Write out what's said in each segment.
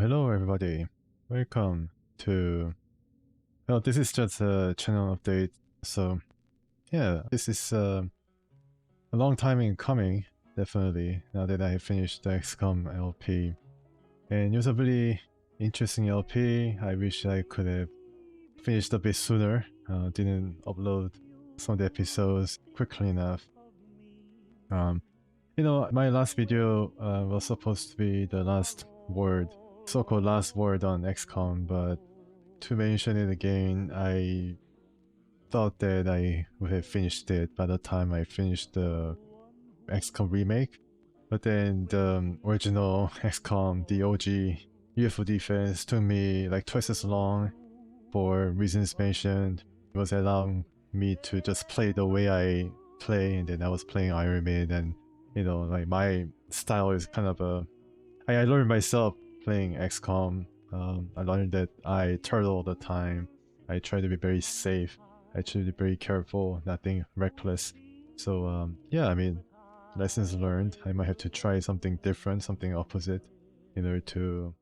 Hello everybody, welcome to, well, this is just a channel update. So yeah, this is a long time in coming, definitely, now that I finished the XCOM LP. And it was a really interesting LP. I wish I could have finished a bit sooner. Didn't upload some of the episodes quickly enough. My last video was supposed to be the last word, so-called last word on XCOM, but to mention it again, I thought that I would have finished it by the time I finished the XCOM remake. But then the original XCOM, the OG UFO Defense, took me like twice as long for reasons mentioned. It was allowing me to just play the way I play, and then I was playing Iron Man, and like my style is kind of I learned myself playing XCOM. I learned that I turtle all the time. I try to be very safe. I try to be very careful, nothing reckless. So yeah, I mean, lessons learned. I might have to try something different, something opposite, in order to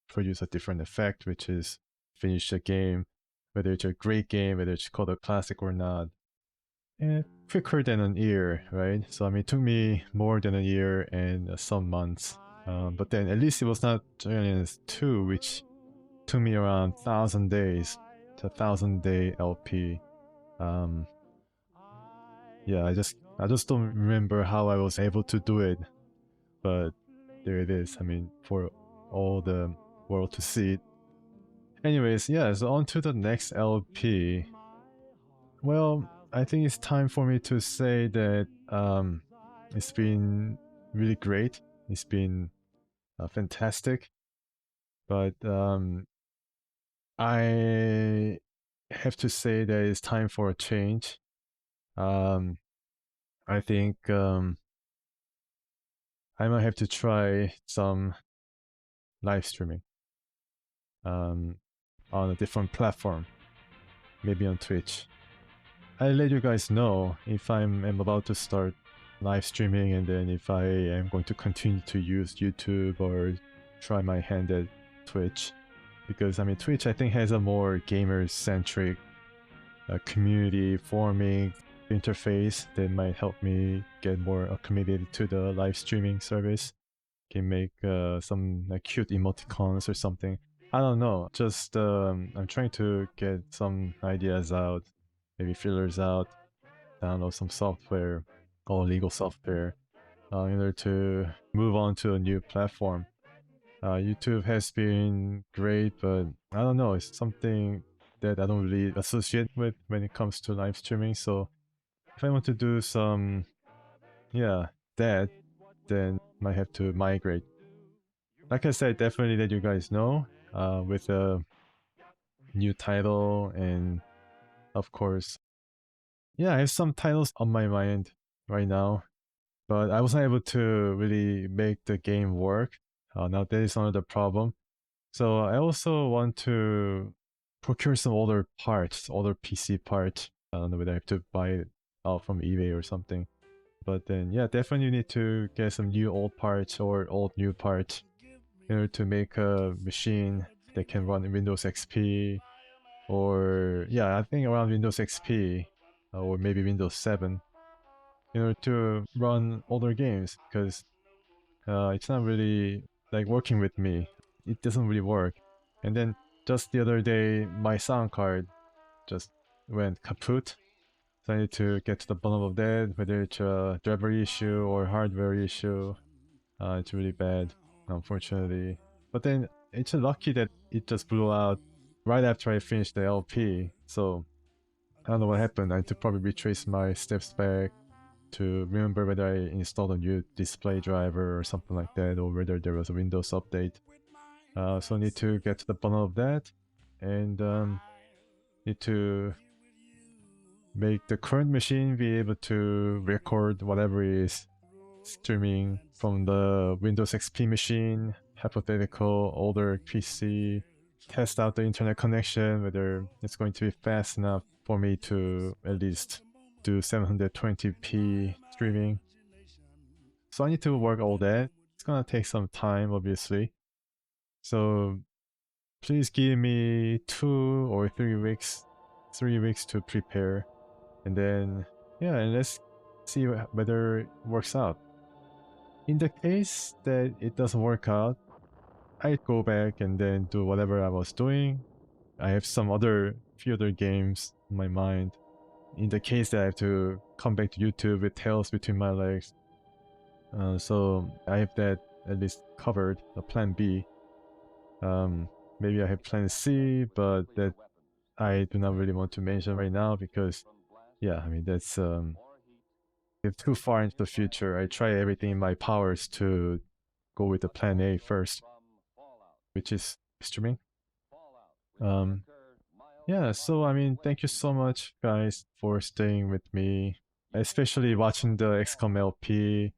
produce a different effect, which is finish a game, whether it's a great game, whether it's called a classic or not, quicker than an year, right? So I mean, it took me more than a year and some months. But then at least it was not Aliens 2, which took me around 1,000 days. It's a 1,000-day LP. Yeah, I just don't remember how I was able to do it, but there it is. I mean, for all the world to see it. Anyways, yeah, so on to the next LP. Well, I think it's time for me to say that it's been really great. It's been fantastic, but I have to say that it's time for a change. I think I might have to try some live streaming on a different platform, maybe on Twitch. I'll let you guys know if I'm about to start live streaming, and then if I am going to continue to use YouTube or try my hand at Twitch. Because I mean, Twitch I think has a more gamer-centric community forming interface that might help me get more acclimated to the live streaming service. Can make some like cute emoticons or something. I don't know. Just I'm trying to get some ideas out, maybe fillers out, download some software or legal software in order to move on to a new platform. YouTube has been great, but I don't know, it's something that I don't really associate with when it comes to live streaming. So if I want to do some, yeah, that, then might have to migrate. Like I said, definitely let you guys know with a new title, and of course, yeah, I have some titles on my mind right now, but I wasn't able to really make the game work. Now that is another problem. So I also want to procure some older parts, older PC parts. I don't know whether I have to buy it out from eBay or something. But then, yeah, definitely need to get some new old parts or old new parts in order to make a machine that can run Windows XP, or yeah, I think around Windows XP or maybe Windows 7 in order to run older games, because it's not really like working with me. It doesn't really work. And then just the other day, my sound card just went kaput. So I need to get to the bottom of that, whether it's a driver issue or hardware issue. It's really bad, unfortunately. But then it's lucky that it just blew out right after I finished the LP. So I don't know what happened. I had to probably retrace my steps back to remember whether I installed a new display driver or something like that, or whether there was a Windows update. So I need to get to the bottom of that, and need to make the current machine be able to record whatever is streaming from the Windows XP machine, hypothetical older PC, test out the internet connection, whether it's going to be fast enough for me to at least do 720p streaming. So I need to work all that. It's gonna take some time, obviously. So please give me 2 or 3 weeks, 3 weeks to prepare, and then yeah, and let's see whether it works out. In the case that it doesn't work out, I go back and then do whatever I was doing. I have some few other games in my mind. In the case that I have to come back to YouTube with tails between my legs, so I have that at least covered. A plan B. Maybe I have plan C, but that I do not really want to mention right now because, yeah, I mean that's if too far into the future. I try everything in my powers to go with the plan A first, which is streaming. Um, yeah, so I mean, thank you so much, guys, for staying with me, especially watching the XCOM LP,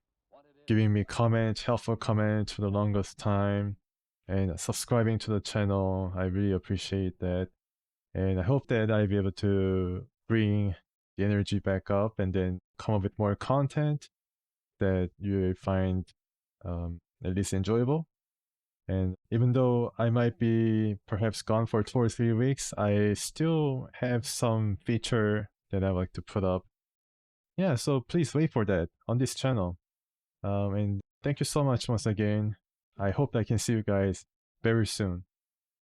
giving me comments, helpful comments for the longest time, and subscribing to the channel. I really appreciate that. And I hope that I'll be able to bring the energy back up and then come up with more content that you will find at least enjoyable. And even though I might be perhaps gone for 2 or 3 weeks, I still have some feature that I like to put up. Yeah, so please wait for that on this channel. And thank you so much once again. I hope I can see you guys very soon.